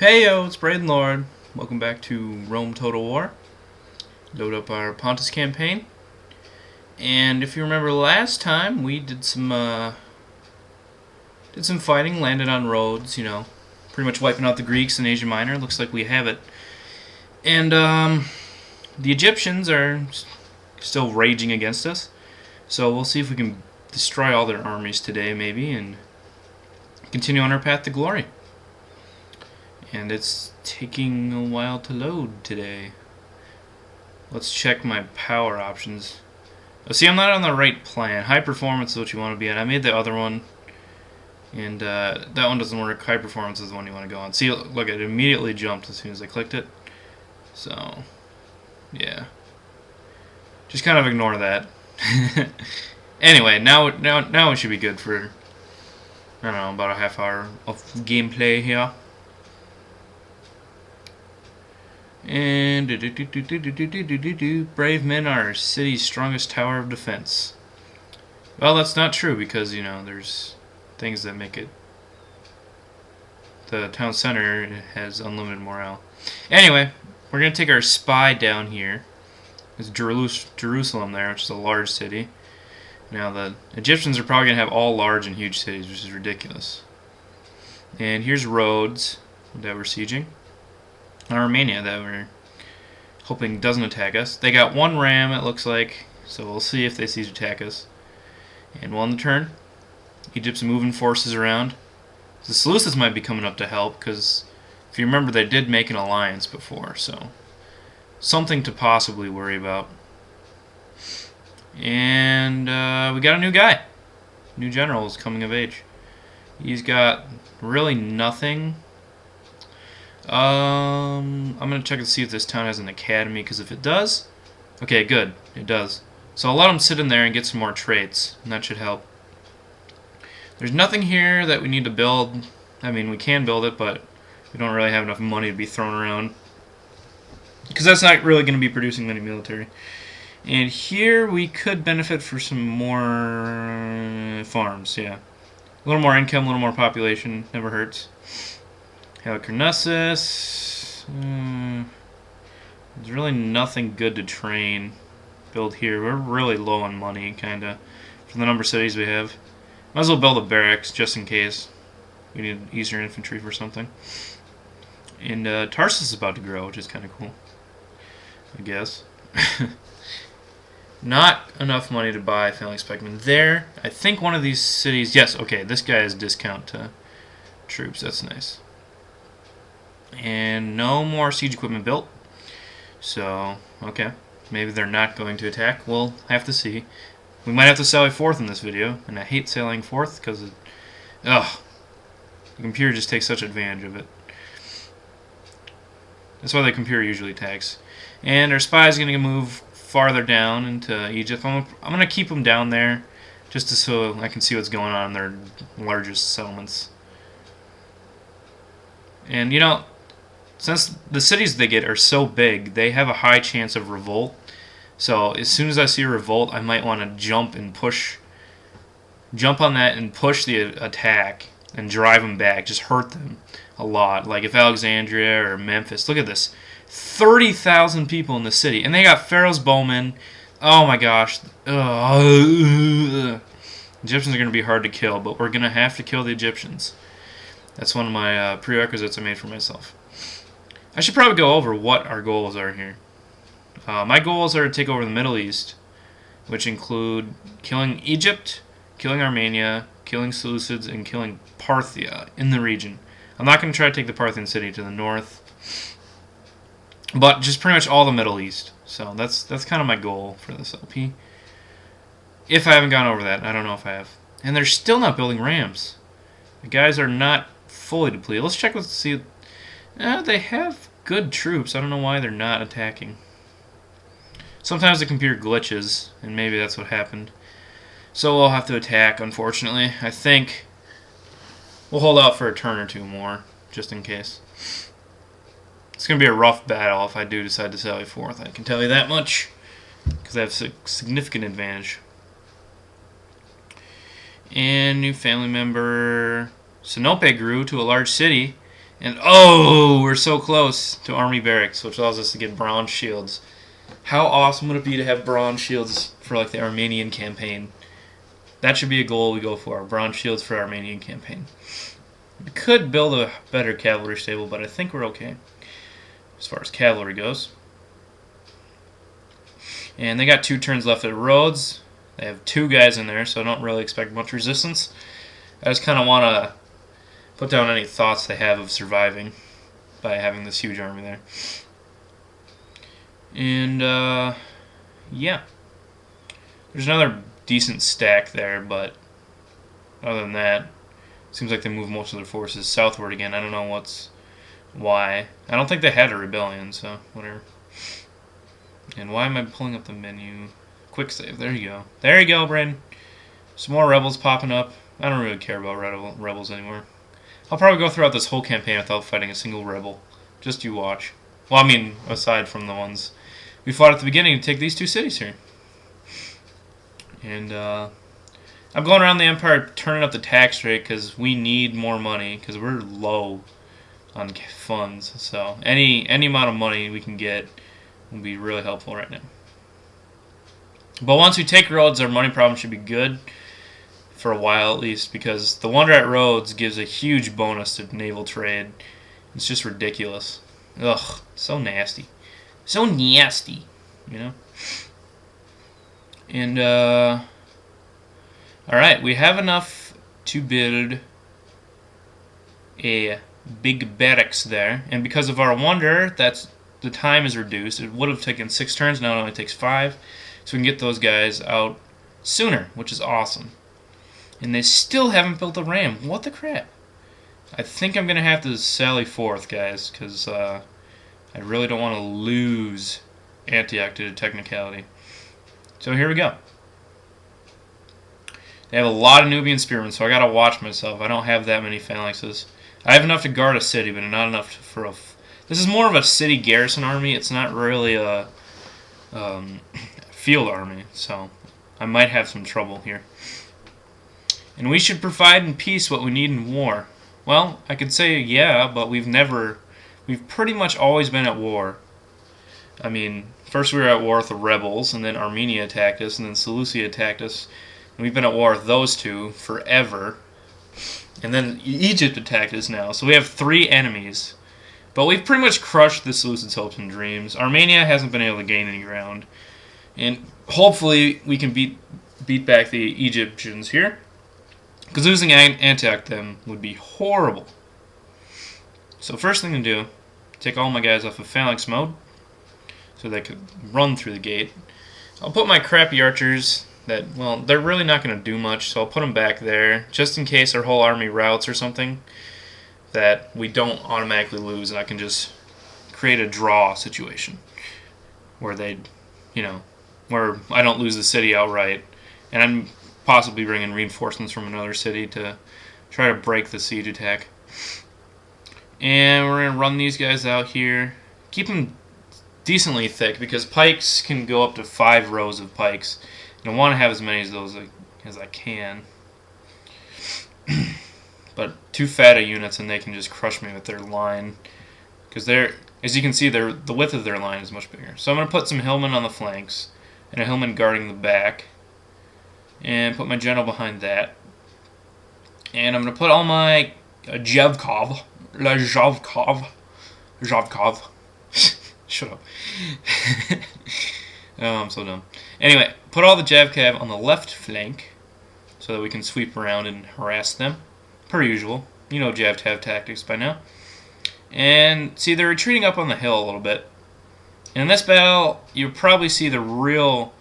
Heyo, it's Braden Lord. Welcome back to Rome Total War. Load up our Pontus campaign. And if you remember last time, we did some fighting, landed on Rhodes, pretty much wiping out the Greeks in Asia Minor. Looks like we have it. And the Egyptians are still raging against us. So we'll see if we can destroy all their armies today, maybe, and continue on our path to glory. And it's taking a while to load today. Let's check my power options. Oh, see, I'm not on the right plan. High performance is what you want to be at. I made the other one, and that one doesn't work. High performance is the one you want to go on. See, look, it immediately jumped as soon as I clicked it. So, yeah. Just kind of ignore that. Anyway, now we should be good for, I don't know, about a half hour of gameplay here. And brave men are our city's strongest tower of defense. Well, that's not true because, there's things that make it. The town center has unlimited morale. Anyway, we're going to take our spy down here. There's Jerusalem there, which is a large city. Now, the Egyptians are probably going to have all large and huge cities, which is ridiculous. And here's Rhodes that we're sieging. Armenia that we're hoping doesn't attack us. They got one ram, it looks like, so we'll see if they siege attack us. And we'll end the turn. Egypt's moving forces around. The Seleucids might be coming up to help, because if you remember, they did make an alliance before, so something to possibly worry about. And we got a new guy. New general is coming of age. He's got really nothing. I'm going to check and see if this town has an academy, because if it does, okay, good, it does. So I'll let him sit in there and get some more traits, and that should help. There's nothing here that we need to build. I mean, we can build it, but we don't really have enough money to be thrown around, because that's not really going to be producing many military. And here we could benefit for some more farms, yeah. A little more income, a little more population, never hurts. Halicarnassus. There's really nothing good to train. Build here. We're really low on money, kinda, for the number of cities we have. Might as well build a barracks just in case we need easier infantry for something. And Tarsus is about to grow, which is kind of cool, I guess. Not enough money to buy phalanx pikemen there. I think one of these cities. Yes, okay. This guy has discount to troops. That's nice. And no more siege equipment built. So, okay. Maybe they're not going to attack. We'll have to see. We might have to sell a fourth in this video. And I hate selling fourth because the computer just takes such advantage of it. That's why the computer usually attacks. And our spy is going to move farther down into Egypt. I'm going to keep them down there just so I can see what's going on in their largest settlements. And, since the cities they get are so big, they have a high chance of revolt. So as soon as I see a revolt, I might want to jump on that and push the attack and drive them back, just hurt them a lot. Like if Alexandria or Memphis, look at this, 30,000 people in the city, and they got Pharaoh's bowmen. Oh my gosh, Egyptians are going to be hard to kill, but we're going to have to kill the Egyptians. That's one of my prerequisites I made for myself. I should probably go over what our goals are here. My goals are to take over the Middle East, which include killing Egypt, killing Armenia, killing Seleucids, and killing Parthia in the region. I'm not going to try to take the Parthian city to the north, but just pretty much all the Middle East. So that's kind of my goal for this LP. If I haven't gone over that, I don't know if I have. And they're still not building rams. The guys are not fully depleted. Let's check. Let's see. They have good troops. I don't know why they're not attacking. Sometimes the computer glitches, and maybe that's what happened. So we'll have to attack, unfortunately. I think we'll hold out for a turn or two more, just in case. It's going to be a rough battle if I do decide to sally forth. I can tell you that much, because I have a significant advantage. And new family member. Sinope grew to a large city, And oh, we're so close to army barracks, which allows us to get bronze shields. How awesome would it be to have bronze shields for like the Armenian campaign? That should be a goal we go for. Bronze shields for Armenian campaign. We could build a better cavalry stable, but I think we're okay as far as cavalry goes. And they got 2 turns left at roads. They have 2 guys in there, so I don't really expect much resistance. I just kind of want to put down any thoughts they have of surviving by having this huge army there. And, yeah. There's another decent stack there, but other than that, it seems like they move most of their forces southward again. I don't know why. I don't think they had a rebellion, so whatever. And why am I pulling up the menu? Quick save. There you go. There you go, Brandon. Some more rebels popping up. I don't really care about rebels anymore. I'll probably go throughout this whole campaign without fighting a single rebel. Just you watch. Well, I mean, aside from the ones we fought at the beginning to take these 2 cities here. And I'm going around the empire turning up the tax rate because we need more money because we're low on funds. So any amount of money we can get will be really helpful right now. But once we take roads, our money problem should be good for a while at least, because the wonder at roads gives a huge bonus to naval trade. It's just ridiculous. Ugh, so nasty. So nasty, you know? And, alright, we have enough to build a big barracks there. And because of our wonder, the time is reduced. It would have taken 6 turns, now it only takes 5. So we can get those guys out sooner, which is awesome. And they still haven't built a ram. What the crap? I think I'm going to have to sally forth, guys, because I really don't want to lose Antioch to the technicality. So here we go. They have a lot of Nubian spearmen, so I got to watch myself. I don't have that many phalanxes. I have enough to guard a city, but not enough for a... This is more of a city garrison army. It's not really a field army, so I might have some trouble here. And we should provide in peace what we need in war. Well, I could say yeah, but we've pretty much always been at war. I mean, first we were at war with the rebels, and then Armenia attacked us, and then Seleucia attacked us. And we've been at war with those 2 forever. And then Egypt attacked us now, so we have 3 enemies. But we've pretty much crushed the Seleucids' hopes and dreams. Armenia hasn't been able to gain any ground. And hopefully we can beat back the Egyptians here. Because losing Antioch them would be horrible. So first thing to do, take all my guys off of phalanx mode so they could run through the gate. I'll put my crappy archers that, well, they're really not going to do much, so I'll put them back there just in case our whole army routes or something, that we don't automatically lose, and I can just create a draw situation where they, you know, where I don't lose the city outright, and I'm possibly bringing reinforcements from another city to try to break the siege attack. And we're going to run these guys out here. Keep them decently thick because pikes can go up to 5 rows of pikes. And I want to have as many of those as I can. But 2 fata units and they can just crush me with their line. Because as you can see, the width of their line is much bigger. So I'm going to put some hillmen on the flanks and a hillman guarding the back. And put my general behind that. And I'm going to put all my Javkov. Shut up. Oh, I'm so dumb. Anyway, put all the Javkav on the left flank so that we can sweep around and harass them. Per usual. You know Javkav tactics by now. And see, they're retreating up on the hill a little bit. And in this battle, you'll probably see the real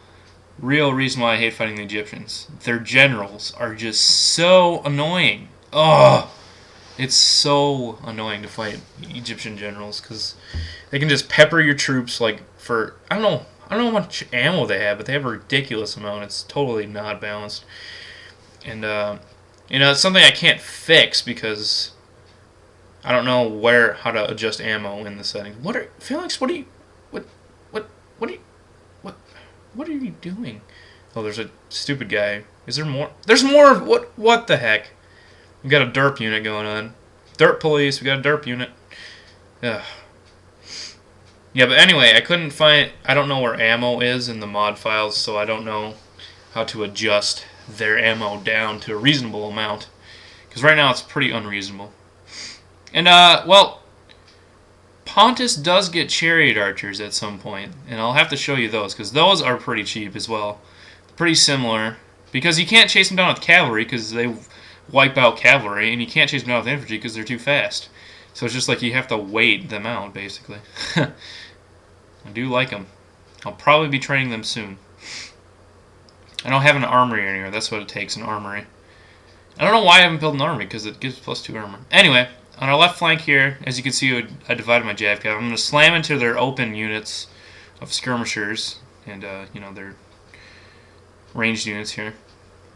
reason why I hate fighting the Egyptians. Their generals are just so annoying. Ugh. It's so annoying to fight Egyptian generals because they can just pepper your troops like for I don't know how much ammo they have, but they have a ridiculous amount. It's totally not balanced. And you know, it's something I can't fix because I don't know how to adjust ammo in the settings. Felix, what are you doing? Oh, there's a stupid guy. Is there more? There's more! What the heck? We've got a derp unit going on. Derp police. We got a derp unit. Ugh. Yeah, but anyway, I couldn't find... I don't know where ammo is in the mod files, so I don't know how to adjust their ammo down to a reasonable amount. Because right now it's pretty unreasonable. And, well, Pontus does get chariot archers at some point, and I'll have to show you those, because those are pretty cheap as well. Pretty similar, because you can't chase them down with cavalry, because they wipe out cavalry, and you can't chase them down with infantry, because they're too fast. So it's just like you have to wait them out, basically. I do like them. I'll probably be training them soon. I don't have an armory anywhere. That's what it takes, an armory. I don't know why I haven't built an armory, because it gives +2 armor. Anyway, on our left flank here, as you can see, I divided my JFK. I'm going to slam into their open units of skirmishers, and, you know, their ranged units here.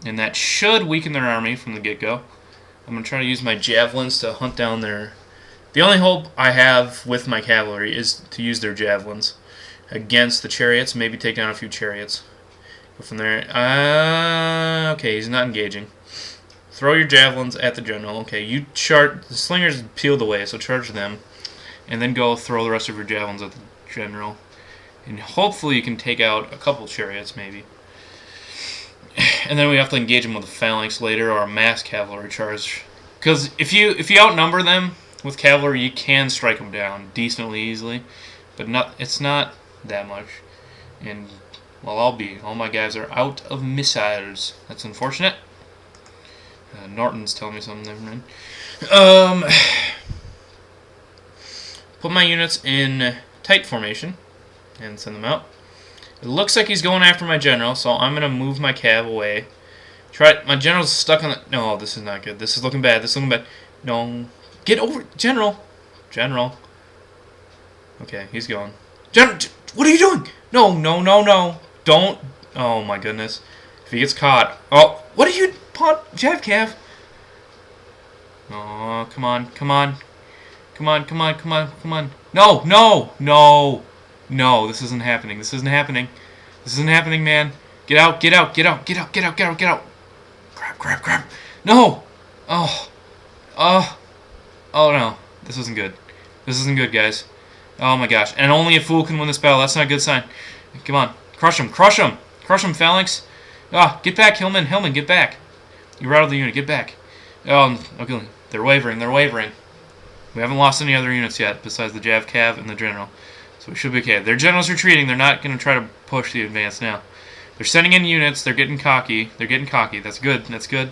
And that should weaken their army from the get-go. I'm going to try to use my javelins to hunt down their... The only hope I have with my cavalry is to use their javelins against the chariots, maybe take down a few chariots. Go from there. Okay, he's not engaging. Throw your javelins at the general. Okay, you charge. The slingers peeled away, so charge them. And then go throw the rest of your javelins at the general. And hopefully you can take out a couple chariots, maybe. And then we have to engage them with a phalanx later or a mass cavalry charge. Because if you outnumber them with cavalry, you can strike them down decently easily. But it's not that much. And, well, all my guys are out of missiles. That's unfortunate. Norton's telling me something. Never mind. Put my units in tight formation and send them out. It looks like he's going after my general, so I'm going to move my cav away. My general's stuck on the... No, this is not good. This is looking bad. This is looking bad. No. Get over... General. General. Okay, he's going. What are you doing? No, no, no, no. Don't... Oh, my goodness. If he gets caught... Oh, what are you... Jav Cav. Oh, come on, come on. Come on, come on, come on, come on. No, no, no. No, this isn't happening. This isn't happening. This isn't happening, man. Get out, get out, get out, get out, get out, get out, get out. Crap, crap, crap. No. Oh. Oh. Oh, no. This isn't good. This isn't good, guys. Oh, my gosh. And only a fool can win this battle. That's not a good sign. Come on. Crush him. Crush him. Crush him, Phalanx. Ah, get back, Hillman. Hillman, get back. You're out of the unit. Get back. Oh, okay. They're wavering. They're wavering. We haven't lost any other units yet besides the Jav Cav and the General. So we should be okay. Their General's retreating. They're not going to try to push the advance now. They're sending in units. They're getting cocky. They're getting cocky. That's good. That's good.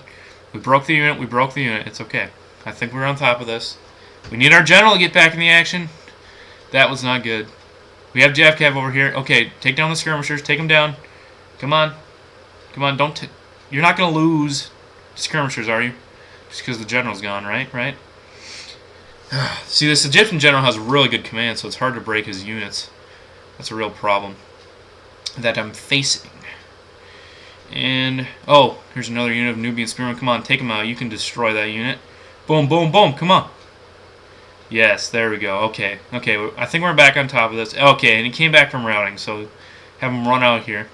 We broke the unit. We broke the unit. It's okay. I think we're on top of this. We need our General to get back in the action. That was not good. We have Jav Cav over here. Okay, take down the skirmishers. Take them down. Come on. Come on. Don't... You're not going to lose skirmishers, are you? Just because the General's gone, right? Right? See, this Egyptian general has really good command, so it's hard to break his units. That's a real problem that I'm facing. And, oh, here's another unit of Nubian spearmen. Come on, take him out. You can destroy that unit. Boom, boom, boom. Come on. Yes, there we go. Okay, okay. I think we're back on top of this. Okay, and he came back from routing, so have him run out here.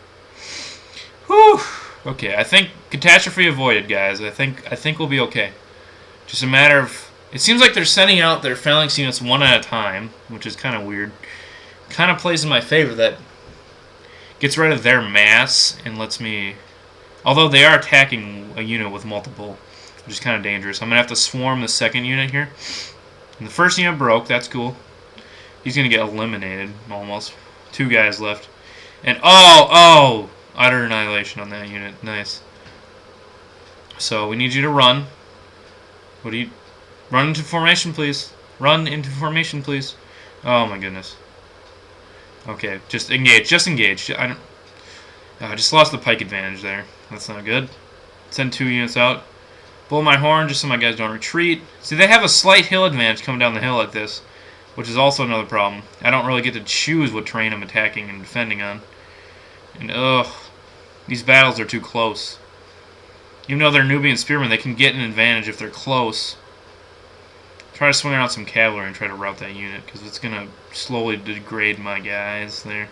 Whew. Okay, I think catastrophe avoided, guys. I think we'll be okay. Just a matter of... It seems like they're sending out their phalanx units one at a time, which is kind of weird. Kind of plays in my favor that gets rid of their mass and lets me... Although they are attacking a unit with multiple, which is kind of dangerous. I'm going to have to swarm the second unit here. And the first unit broke. That's cool. He's going to get eliminated, almost. 2 guys left. And, oh! Utter annihilation on that unit. Nice. So, we need you to run. What do you... Run into formation, please. Run into formation, please. Oh, my goodness. Okay, just engage. Just engage. I just lost the pike advantage there. That's not good. Send 2 units out. Blow my horn just so my guys don't retreat. See, they have a slight hill advantage coming down the hill like this, which is also another problem. I don't really get to choose what terrain I'm attacking and defending on. And, ugh. These battles are too close. Even though they're Nubian spearmen, they can get an advantage if they're close. Try to swing around some cavalry and try to rout that unit, because it's going to slowly degrade my guys there.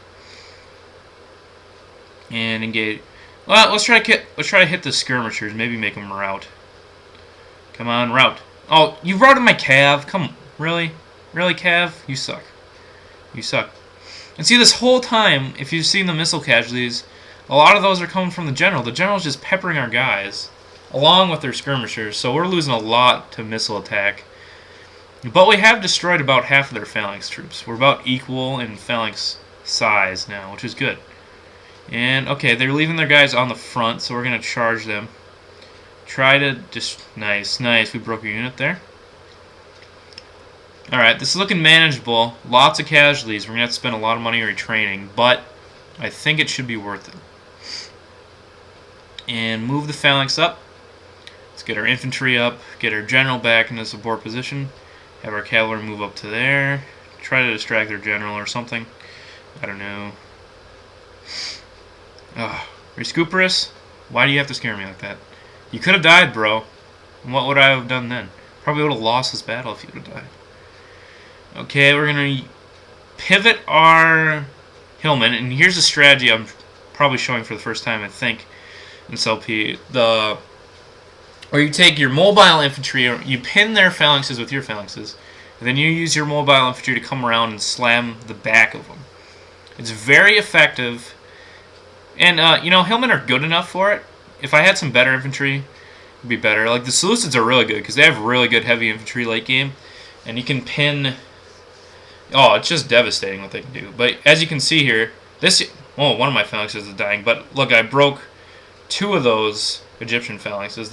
And engage. Well, let's try to hit the skirmishers. Maybe make them rout. Come on, rout. Oh, you routed my Cav. Come on. Really? Really, Cav? You suck. You suck. And see, this whole time, if you've seen the missile casualties, a lot of those are coming from the general. The general's just peppering our guys, along with their skirmishers, so we're losing a lot to missile attack. But we have destroyed about half of their phalanx troops. We're about equal in phalanx size now, which is good. And, okay, they're leaving their guys on the front, so we're going to charge them. Try to just... Nice, nice. We broke a unit there. Alright, this is looking manageable. Lots of casualties. We're going to have to spend a lot of money retraining, but I think it should be worth it. And move the phalanx up. Let's get our infantry up. Get our general back into support position. Have our cavalry move up to there. Try to distract their general or something. I don't know. Ugh. Rescuperus? Why do you have to scare me like that? You could have died, bro. And what would I have done then? Probably would have lost this battle if you would have died. Okay, we're going to pivot our hillmen. And here's a strategy I'm probably showing for the first time, I think, in SLP. Where you take your mobile infantry, or you pin their phalanxes with your phalanxes, and then you use your mobile infantry to come around and slam the back of them. It's very effective. And, you know, hillmen are good enough for it. If I had some better infantry, it'd be better. Like, the Seleucids are really good, because they have really good heavy infantry late game. And you can pin... Oh, it's just devastating what they can do. But as you can see here, this... Oh, one of my phalanxes is dying. But, look, I broke 2 of those Egyptian phalanxes.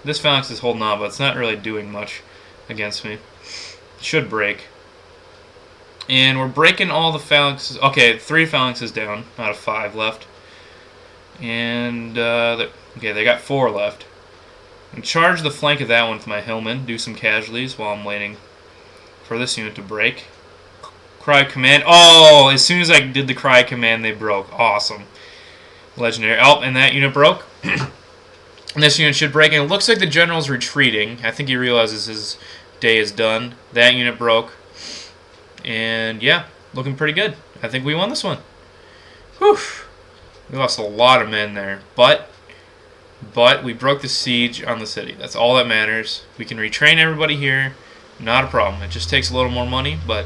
This phalanx is holding on, but it's not really doing much against me. It should break. And we're breaking all the phalanxes. Okay, 3 phalanxes down out of 5 left. And, okay, they got 4 left. And charge the flank of that one with my hillmen. Do some casualties while I'm waiting for this unit to break. Cry command. Oh, as soon as I did the cry command, they broke. Awesome. Legendary. Oh, and that unit broke. And this unit should break. And it looks like the general's retreating. I think he realizes his day is done. That unit broke. And, yeah, looking pretty good. I think we won this one. Whew. We lost a lot of men there. But we broke the siege on the city. That's all that matters. We can retrain everybody here. Not a problem. It just takes a little more money, but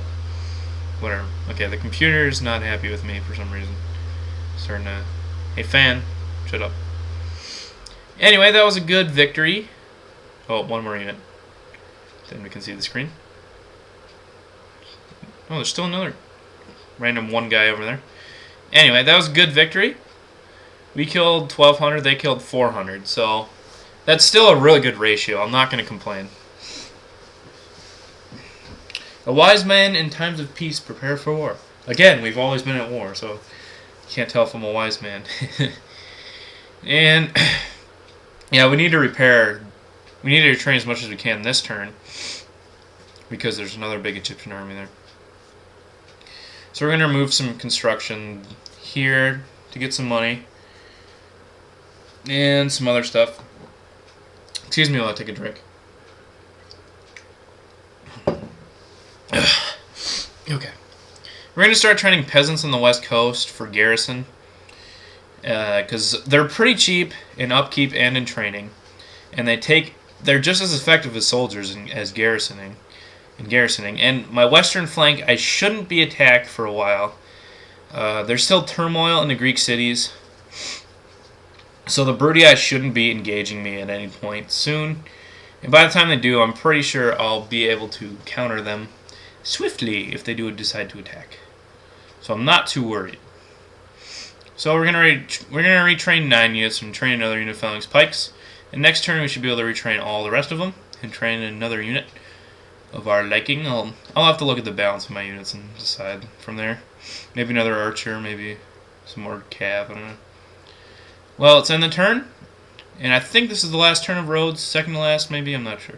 whatever. Okay, the computer is not happy with me for some reason. Starting to... Hey, fan. Shut up. Anyway, that was a good victory. Oh, one more unit. Then we can see the screen. Oh, there's still another random one guy over there. Anyway, that was a good victory. We killed 1,200, they killed 400. So, that's still a really good ratio. I'm not going to complain. A wise man in times of peace prepare for war. Again, we've always been at war, so you can't tell if I'm a wise man. And... yeah, we need to repair. We need to retrain as much as we can this turn, because there's another big Egyptian army there. So we're going to remove some construction here to get some money. And some other stuff. Excuse me while I take a drink. Okay. We're going to start training peasants on the west coast for garrison. Because they're pretty cheap in upkeep and in training, and they're just as effective as soldiers as garrisoning. And my western flank, I shouldn't be attacked for a while. There's still turmoil in the Greek cities, so the Bruttii shouldn't be engaging me at any point soon. And by the time they do, I'm pretty sure I'll be able to counter them swiftly if they do decide to attack. So I'm not too worried. So we're gonna retrain 9 units and train another unit of phalanx pikes. And next turn we should be able to retrain all the rest of them and train another unit of our liking. I'll have to look at the balance of my units and decide from there. Maybe another archer, maybe some more cav. I don't know. Well, it's end the turn, and I think this is the last turn of Rhodes, second to last, maybe. I'm not sure.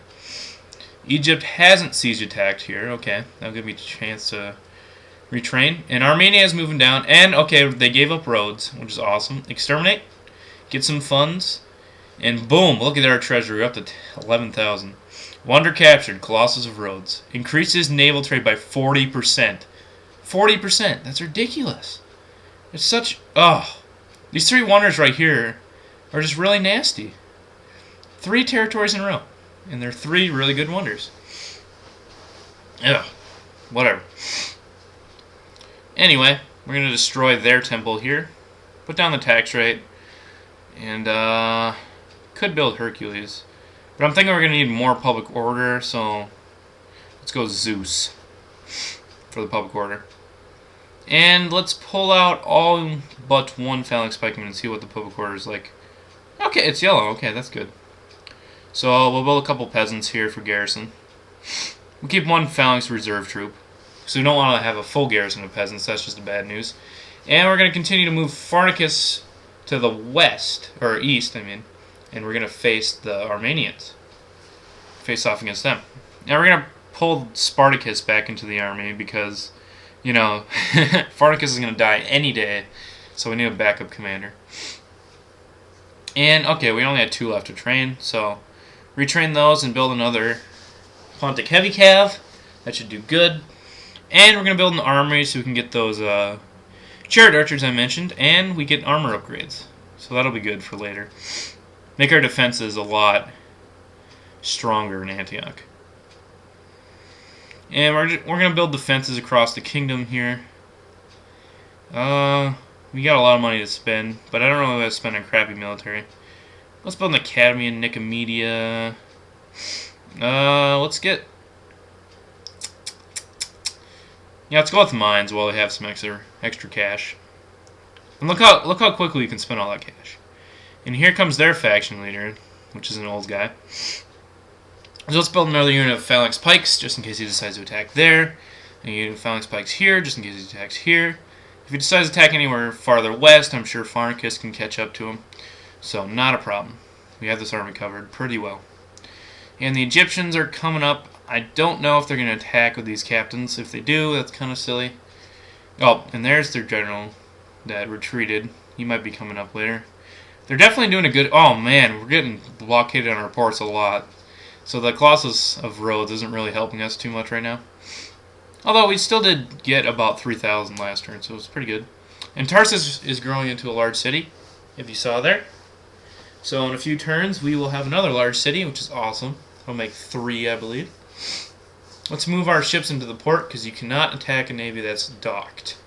Egypt hasn't siege attacked here. Okay, that'll give me a chance to retrain. And Armenia is moving down. And, okay, they gave up Rhodes, which is awesome. Exterminate. Get some funds. And boom, look at our treasury. We're up to 11,000. Wonder captured. Colossus of Rhodes. Increases naval trade by 40%. 40%. That's ridiculous. It's such... Oh. These 3 wonders right here are just really nasty. 3 territories in a row. And they're 3 really good wonders. Ugh. Whatever. Anyway, we're going to destroy their temple here. Put down the tax rate. And, could build Hercules. But I'm thinking we're going to need more public order, so let's go Zeus for the public order. And let's pull out all but 1 phalanx pikeman and see what the public order is like. Okay, it's yellow. Okay, that's good. So we'll build a couple peasants here for garrison. We'll keep 1 phalanx reserve troop. So we don't want to have a full garrison of peasants. That's just bad news. And we're going to continue to move Pharnicus to the west, or east, I mean. And we're going to face the Armenians. Face off against them. Now we're going to pull Spartacus back into the army because, you know, Pharnicus is going to die any day. So we need a backup commander. And, okay, we only had 2 left to train. So retrain those and build another Pontic Heavy Cav. That should do good. And we're going to build an armory so we can get those chariot archers I mentioned. And we get armor upgrades. So that'll be good for later. Make our defenses a lot stronger in Antioch. And we're going to build defenses across the kingdom here. We got a lot of money to spend, but I don't really want to spend on crappy military. Let's build an academy in Nicomedia. Let's get... Yeah, let's go with mines while they have some extra cash. And look how quickly you can spend all that cash. And here comes their faction leader, which is an old guy. So let's build another unit of phalanx pikes, just in case he decides to attack there. And a unit of phalanx pikes here, just in case he attacks here. If he decides to attack anywhere farther west, I'm sure Pharnicus can catch up to him. So, not a problem. We have this army covered pretty well. And the Egyptians are coming up. I don't know if they're going to attack with these captains. If they do, that's kind of silly. Oh, and there's their general that retreated. He might be coming up later. They're definitely doing a good... Oh, man, we're getting blockaded on our ports a lot. So the Colossus of Rhodes isn't really helping us too much right now. Although we still did get about 3,000 last turn, so it was pretty good. And Tarsus is growing into a large city, if you saw there. So in a few turns, we will have another large city, which is awesome. We'll make 3, I believe. Let's move our ships into the port, because you cannot attack a navy that's docked,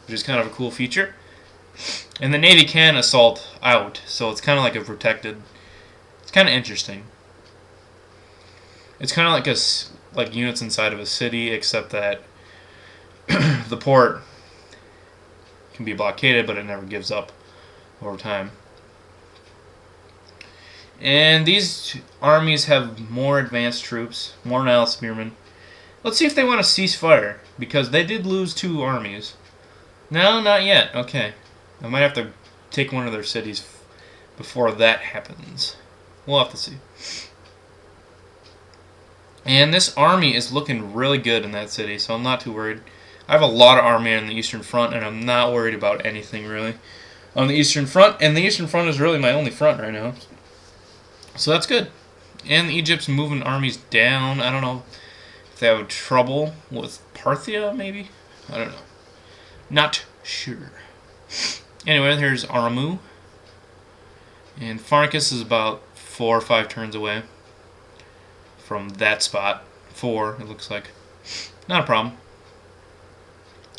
which is kind of a cool feature. And the navy can assault out, so it's kind of like a protected... It's kind of interesting. It's kind of like units inside of a city, except that the port can be blockaded, but it never gives up over time. And these armies have more advanced troops, more Nile spearmen. Let's see if they want to cease fire, because they did lose 2 armies. No, not yet. Okay. I might have to take one of their cities before that happens. We'll have to see. And this army is looking really good in that city, so I'm not too worried. I have a lot of army on the Eastern Front, and I'm not worried about anything, really, on the Eastern Front. And the Eastern Front is really my only front right now. So that's good. And Egypt's moving armies down. I don't know if they have trouble with Parthia, maybe? I don't know. Not sure. Anyway, here's Aramu. And Pharnicus is about 4 or 5 turns away from that spot. 4, it looks like. Not a problem.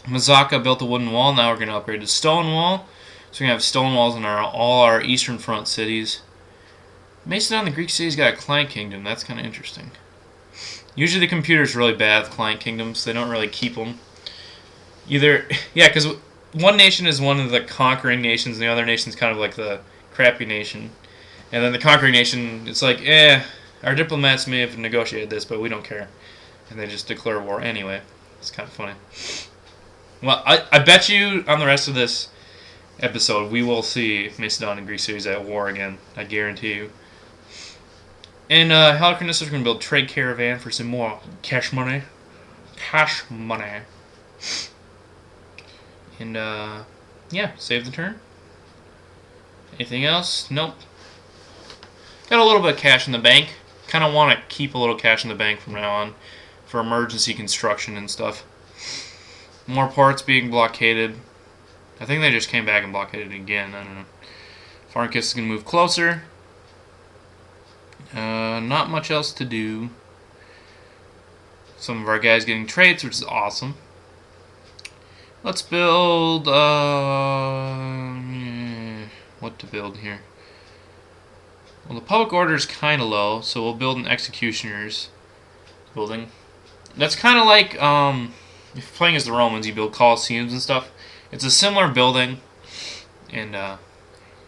Mazaka built a wooden wall. Now we're going to upgrade to stone wall. So we're going to have stone walls in all our Eastern Front cities. Macedon, the Greek city's got a client kingdom. That's kind of interesting. Usually the computer's really bad with client kingdoms. They don't really keep them. Either, yeah, because one nation is one of the conquering nations, and the other nation's kind of like the crappy nation. And then the conquering nation, it's like, our diplomats may have negotiated this, but we don't care. And they just declare war anyway. It's kind of funny. Well, I bet you on the rest of this episode, we will see Macedon and Greek cities at war again. I guarantee you. And Halicarnassus is going to build trade caravan for some more cash money. Cash money. And, yeah, save the turn. Anything else? Nope. Got a little bit of cash in the bank. Kind of want to keep a little cash in the bank from now on for emergency construction and stuff. More ports being blockaded. I think they just came back and blockaded again. I don't know. Pharnicus is going to move closer. Not much else to do. Some of our guys getting traits, which is awesome. Let's build, what to build here? Well, the public order is kind of low, so we'll build an executioner's building. That's kind of like, if you're playing as the Romans, you build Colosseums and stuff. It's a similar building, and,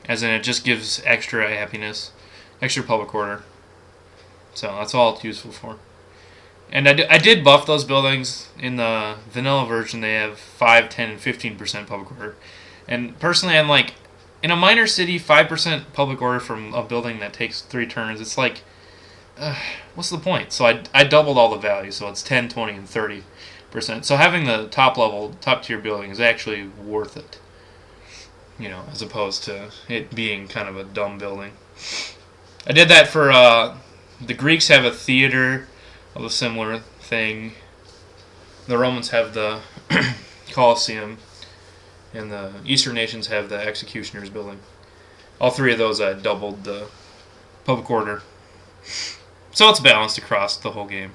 as in it just gives extra happiness, extra public order. So that's all it's useful for. And I did buff those buildings. In the vanilla version, they have 5, 10, and 15% public order. And personally, I'm like, in a minor city, 5% public order from a building that takes 3 turns, it's like, what's the point? So I doubled all the values, so it's 10, 20, and 30%. So having the top tier building is actually worth it. You know, as opposed to it being kind of a dumb building. I did that for, the Greeks have a theater of a similar thing. The Romans have the Colosseum, and the Eastern nations have the Executioner's building. All 3 of those I doubled the public order. So it's balanced across the whole game.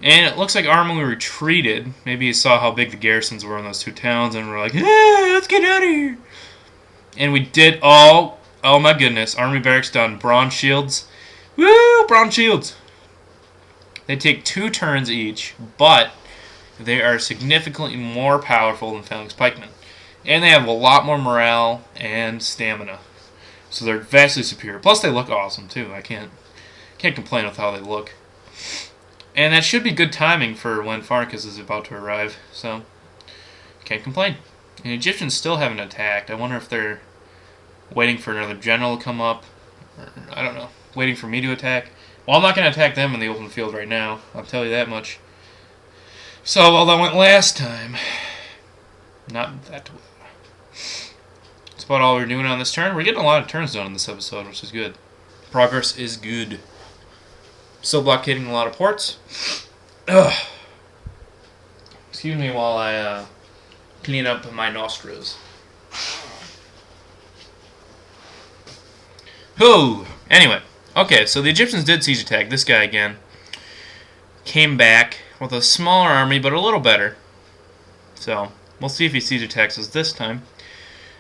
And it looks like our army retreated. Maybe you saw how big the garrisons were in those 2 towns, and we're like, hey, let's get out of here. And we did all, oh my goodness, army barracks done. Bronze shields. Woo, bronze shields. They take 2 turns each, but they are significantly more powerful than phalanx pikemen. And they have a lot more morale and stamina. So they're vastly superior. Plus they look awesome too. I can't complain with how they look. And that should be good timing for when Pharnicus is about to arrive. So can't complain. And the Egyptians still haven't attacked. I wonder if they're waiting for another general to come up. Or, I don't know. Waiting for me to attack. Well, I'm not going to attack them in the open field right now. I'll tell you that much. So, well, that went last time. Not that well. That's about all we're doing on this turn. We're getting a lot of turns done in this episode, which is good. Progress is good. Still blockading a lot of ports. Ugh. Excuse me while I clean up my nostrils. Whew. Anyway. Okay, so the Egyptians did siege attack. This guy again came back with a smaller army, but a little better. So, we'll see if he siege attacks us this time.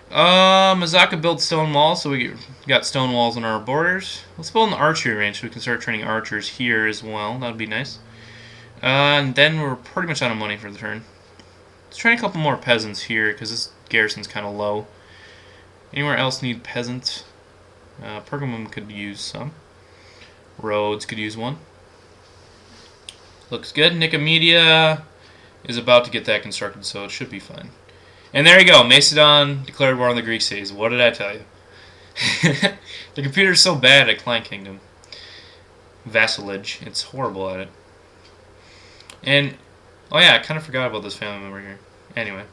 Mazaka built stone walls, so we got stone walls on our borders. Let's build an archery range so we can start training archers here as well. That would be nice. And then we're pretty much out of money for the turn. Let's train a couple more peasants here, because this garrison's kind of low. Anywhere else need peasants? Pergamum could use some. Rhodes could use one. Looks good. Nicomedia is about to get that constructed, so it should be fine. And there you go. Macedon declared war on the Greek cities. What did I tell you? The computer's so bad at Client Kingdom. Vassalage. It's horrible at it. And, oh yeah, I kind of forgot about this family member here. Anyway.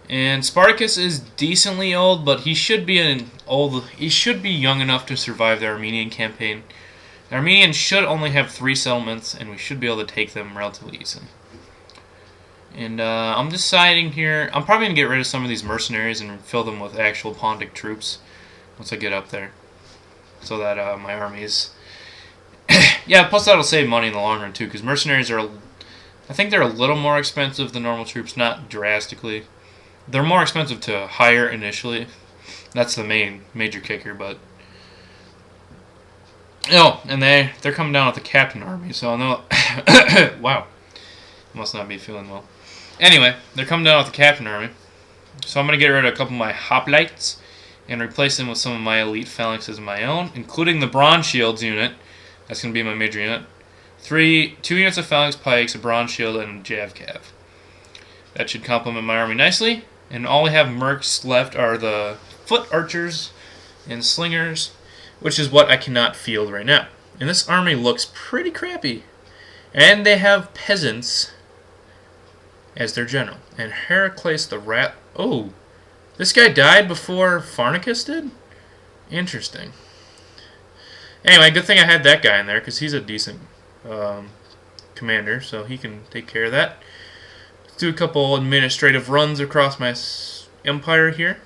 And Spartacus is decently old, but he should be young enough to survive the Armenian campaign. The Armenians should only have 3 settlements, and we should be able to take them relatively easily. And I'm deciding here, I'm probably going to get rid of some of these mercenaries and fill them with actual Pontic troops once I get up there. So that my armies... yeah, plus that'll save money in the long run too, because mercenaries are... I think they're a little more expensive than normal troops, not drastically. They're more expensive to hire initially. That's the major kicker, but... Oh, and they're coming down with the captain army, so I know... wow. Must not be feeling well. Anyway, they're coming down with the captain army. So I'm going to get rid of a couple of my hoplites and replace them with some of my elite phalanxes of my own, including the bronze shields unit. That's going to be my major unit. 2 units of phalanx pikes, a bronze shield, and a jav cav. That should complement my army nicely. And all we have mercs left are the foot archers and slingers, which is what I cannot field right now. And this army looks pretty crappy. And they have peasants as their general. And Heracles the rat... Oh, this guy died before Pharnicus did? Interesting. Anyway, good thing I had that guy in there, because he's a decent commander, so he can take care of that. Let's do a couple administrative runs across my empire here.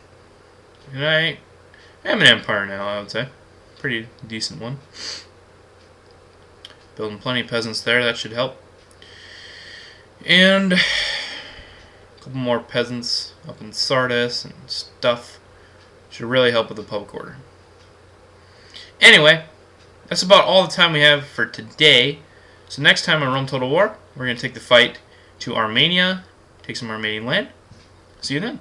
And I am an empire now, I would say. Pretty decent one. Building plenty of peasants there. That should help. And a couple more peasants up in Sardis and stuff. Should really help with the public order. Anyway, that's about all the time we have for today. So next time on Rome Total War, we're going to take the fight to Armenia, take some Armenian land. See you then.